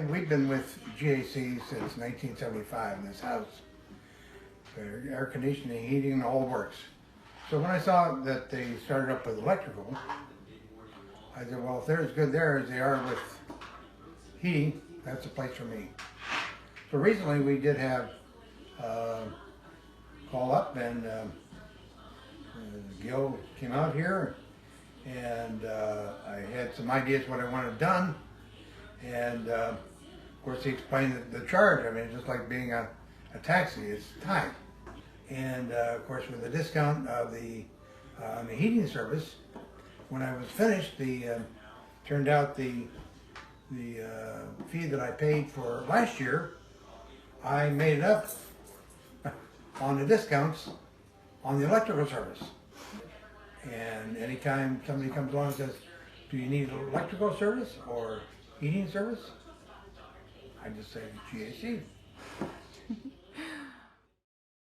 We've been with GAC since 1975 in this house. Air conditioning, heating, the whole works. So when I saw that they started up with electrical, I said, well, if they're as good there as they are with heating, that's a place for me. So recently we did have call up, and Gil came out here, and I had some ideas what I wanted done, and of course he explained the charge. I mean, it's just like being a taxi, it's time. And of course with the discount of the heating service, when I was finished, turned out the fee that I paid for last year, I made it up on the discounts on the electrical service. And anytime somebody comes along and says, do you need electrical service or heating service? I just say GAC.